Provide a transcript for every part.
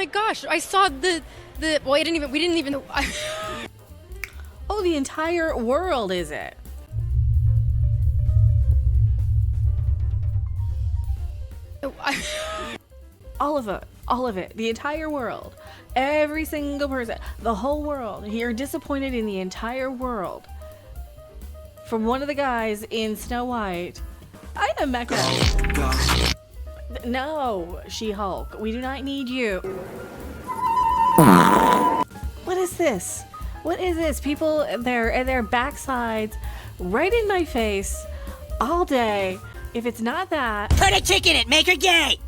my gosh, I saw the well, we didn't even Oh, the entire world, is it? All of it, the entire world, every single person, the whole world. You're disappointed in the entire world. From one of the guys in Snow White. I am Mecca. No, She-Hulk, we do not need you. What is this? What is this? People, their backsides right in my face all day. If it's not that, put a chick in it, make her gay.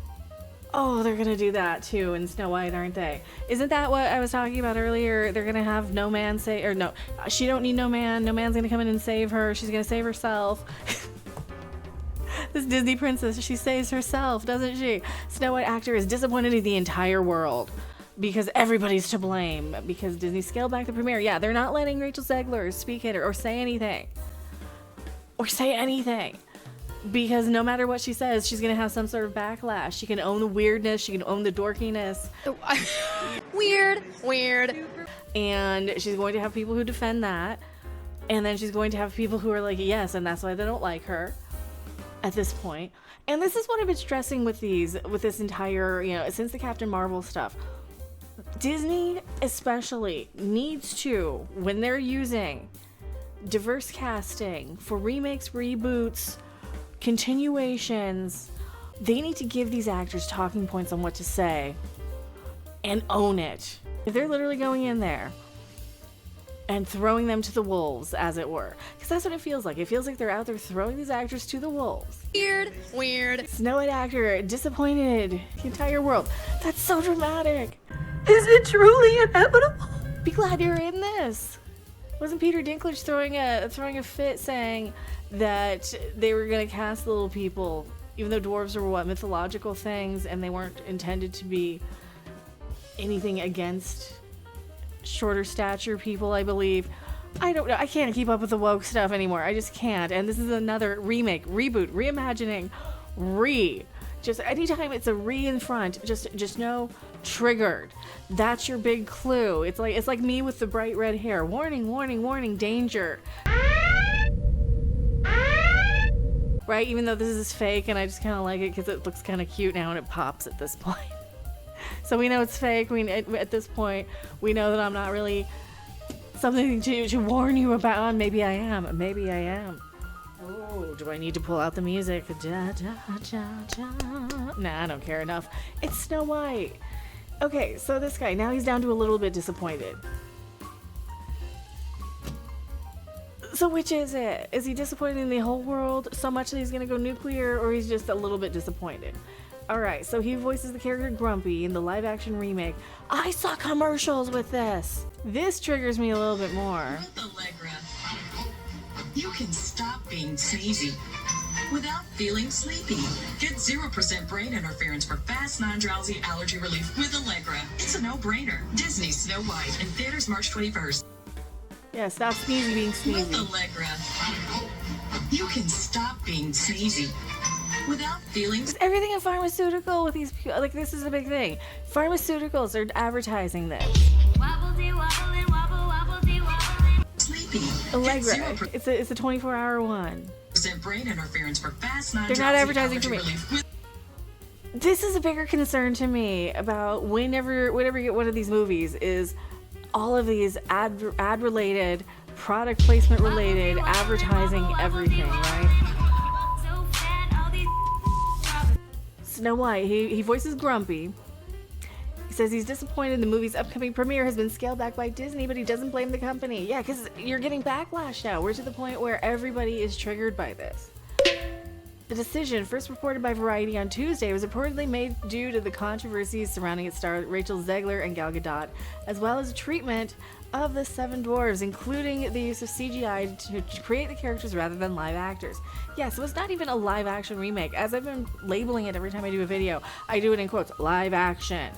Oh, they're gonna do that too in Snow White, aren't they? Isn't that what I was talking about earlier? They're gonna have no man say, or no, she don't need no man. No man's gonna come in and save her. She's gonna save herself. This Disney princess, she saves herself, doesn't she? Snow White actor is disappointed in the entire world because everybody's to blame because Disney scaled back the premiere. Yeah, they're not letting Rachel Zegler speak it or say anything. Because no matter what she says, she's gonna have some sort of backlash. She can own the weirdness, she can own the dorkiness. Weird. And she's going to have people who defend that. And then she's going to have people who are like, yes, and that's why they don't like her at this point. And this is what I've been stressing with this entire, since the Captain Marvel stuff. Disney especially needs to, when they're using diverse casting for remakes, reboots, continuations, they need to give these actors talking points on what to say and own it. If they're literally going in there and throwing them to the wolves, as it were, because that's what it feels like. It feels like they're out there throwing these actors to the wolves. Weird. Snow White actor disappointed the entire world. That's so dramatic. Is it truly inevitable? Be glad you're in this. Wasn't Peter Dinklage throwing a fit saying that they were going to cast little people, even though dwarves were mythological things, and they weren't intended to be anything against shorter stature people, I believe. I don't know. I can't keep up with the woke stuff anymore. I just can't. And this is another remake, reboot, reimagining, just anytime it's a in front, just know triggered. That's your big clue. It's like me with the bright red hair. Warning, warning, warning, danger. Right? Even though this is fake, and I just kind of like it because it looks kind of cute now and it pops at this point. So we know it's fake. At this point, we know that I'm not really something to warn you about. Maybe I am. Oh, do I need to pull out the music? Nah, I don't care enough. It's Snow White. Okay, so this guy, now he's down to a little bit disappointed. So which is it? Is he disappointed in the whole world so much that he's gonna go nuclear, or he's just a little bit disappointed? Alright, so he voices the character Grumpy in the live action remake. I saw commercials with this! This triggers me a little bit more. Allegra, you can stop being sneezy without feeling sleepy. Get 0% brain interference for fast, non-drowsy allergy relief with Allegra. It's a no-brainer. Disney Snow White in theaters March 21st. Yeah, stop sneezy being sneezy. With Allegra, you can stop being sneezy without feeling... Everything in pharmaceutical with these people, like, this is a big thing. Pharmaceuticals are advertising this. Sleepy. Allegra, it's a 24-hour one. Brain interference for fast, they're not advertising for me. This is a bigger concern to me about whenever you get one of these movies is all of these ad related, product placement related, advertising everything, right? Snow White, he voices Grumpy. He says he's disappointed the movie's upcoming premiere has been scaled back by Disney, but he doesn't blame the company. Yeah, because you're getting backlash now. We're to the point where everybody is triggered by this. The decision, first reported by Variety on Tuesday, was reportedly made due to the controversies surrounding its star Rachel Zegler and Gal Gadot, as well as the treatment of the 7 dwarves, including the use of CGI to create the characters rather than live actors. Yeah, so it's not even a live action remake. As I've been labeling it every time I do a video, I do it in quotes, live action.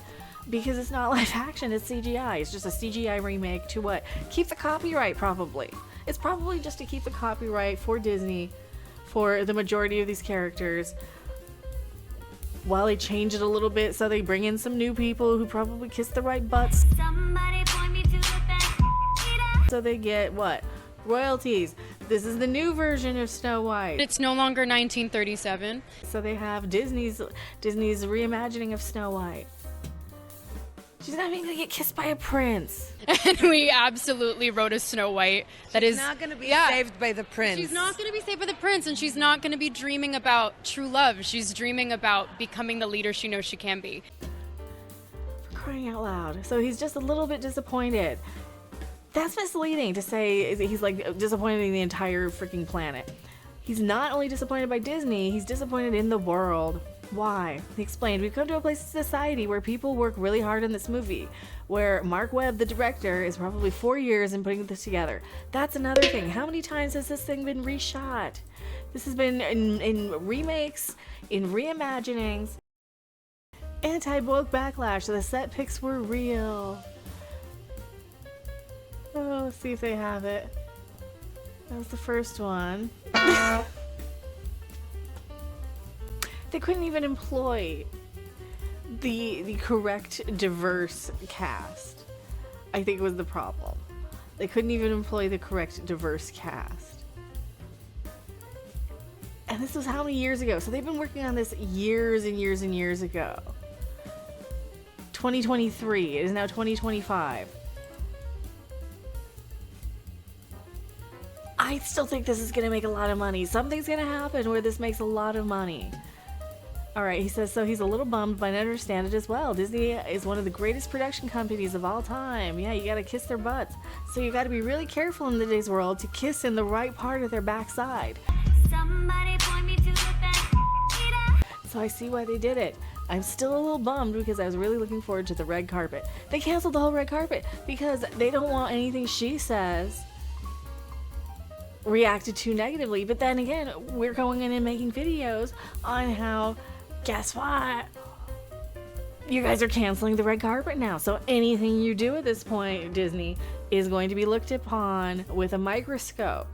Because it's not live action, it's CGI. It's just a CGI remake to what? Keep the copyright, probably. It's probably just to keep the copyright for Disney, for the majority of these characters. Well, they change it a little bit, so they bring in some new people who probably kiss the right butts. Somebody point me to the best. So they get what? Royalties. This is the new version of Snow White. It's no longer 1937. So they have Disney's reimagining of Snow White. She's not even gonna get kissed by a prince. And we absolutely wrote a Snow White that is She's not going to be yeah. saved by the prince. She's not going to be saved by the prince, and she's not going to be dreaming about true love. She's dreaming about becoming the leader she knows she can be. For crying out loud. So he's just a little bit disappointed. That's misleading to say he's like disappointed in the entire freaking planet. He's not only disappointed by Disney, he's disappointed in the world. Why? He explained, we've come to a place in society where people work really hard on this movie, where Mark Webb, the director, is probably 4 years in putting this together. That's another thing. How many times has this thing been reshot? This has been in remakes, in reimaginings. Anti-woke backlash. The set pics were real. Oh, let's see if they have it. That was the first one. They couldn't even employ the correct diverse cast. I think was the problem. They couldn't even employ the correct diverse cast. And this was how many years ago? So they've been working on this years and years and years ago. 2023. It is now 2025. I still think this is going to make a lot of money. Something's going to happen where this makes a lot of money. Alright, he says, so he's a little bummed, but I understand it as well. Disney is one of the greatest production companies of all time. Yeah, you gotta kiss their butts. So you gotta be really careful in today's world to kiss in the right part of their backside. Somebody point me to the best. So I see why they did it. I'm still a little bummed because I was really looking forward to the red carpet. They canceled the whole red carpet because they don't want anything she says reacted to negatively. But then again, we're going in and making videos on how, guess what? You guys are canceling the red carpet now. So anything you do at this point, Disney, is going to be looked upon with a microscope.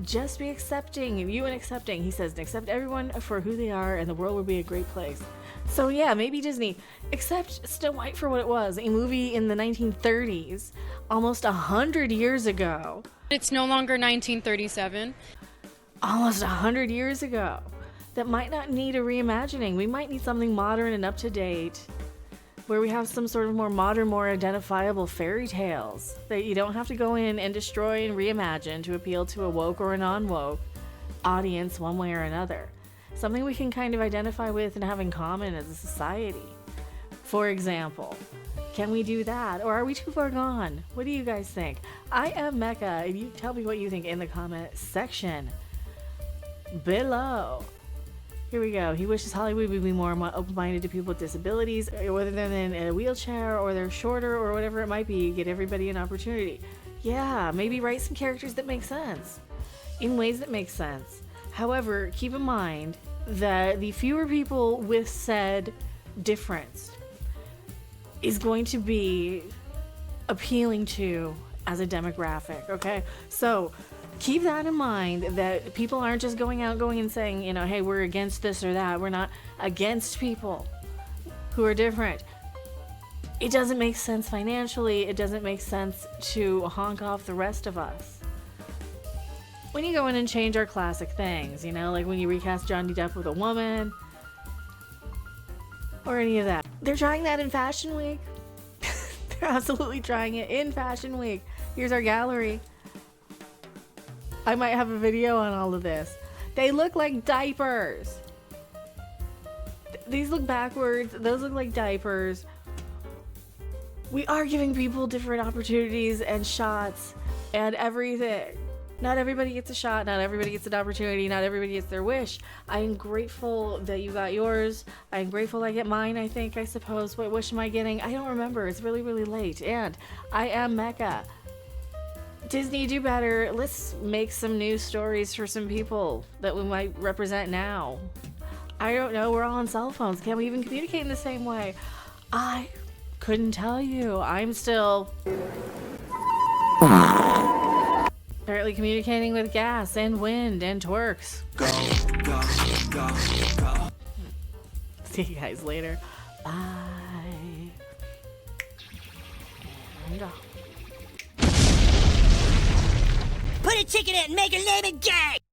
Just be accepting, view and accepting. He says, accept everyone for who they are and the world will be a great place. So yeah, maybe Disney, accept Snow White for what it was. A movie in the 1930s, almost 100 years ago. It's no longer 1937. Almost 100 years ago. That might not need a reimagining. We might need something modern and up to date, where we have some sort of more modern, more identifiable fairy tales that you don't have to go in and destroy and reimagine to appeal to a woke or a non-woke audience one way or another. Something we can kind of identify with and have in common as a society. For example, can we do that? Or are we too far gone? What do you guys think? I am Mecca, and you tell me what you think in the comment section below. Here we go. He wishes Hollywood would be more open-minded to people with disabilities, whether they're in a wheelchair or they're shorter or whatever it might be. Get everybody an opportunity. Yeah, maybe write some characters that make sense in ways that make sense. However, keep in mind that the fewer people with said difference is going to be appealing to as a demographic, okay? So keep that in mind, that people aren't just going and saying, you know, hey, we're against this or that. We're not against people who are different. It doesn't make sense financially. It doesn't make sense to honk off the rest of us. When you go in and change our classic things, you know, like when you recast Johnny Depp with a woman or any of that. They're trying that in Fashion Week. They're absolutely trying it in Fashion Week. Here's our gallery. I might have a video on all of this. They look like diapers. These look backwards. Those look like diapers. We are giving people different opportunities and shots and everything. Not everybody gets a shot. Not everybody gets an opportunity. Not everybody gets their wish. I am grateful that you got yours. I'm grateful I get mine, I suppose. What wish am I getting? I don't remember. It's really, really late. And I am Mecca. Disney, do better. Let's make some new stories for some people that we might represent now. I don't know. We're all on cell phones. Can we even communicate in the same way? I couldn't tell you. I'm still apparently communicating with gas and wind and twerks. See you guys later. Bye. And off. Put a ticket in and make her name it gay!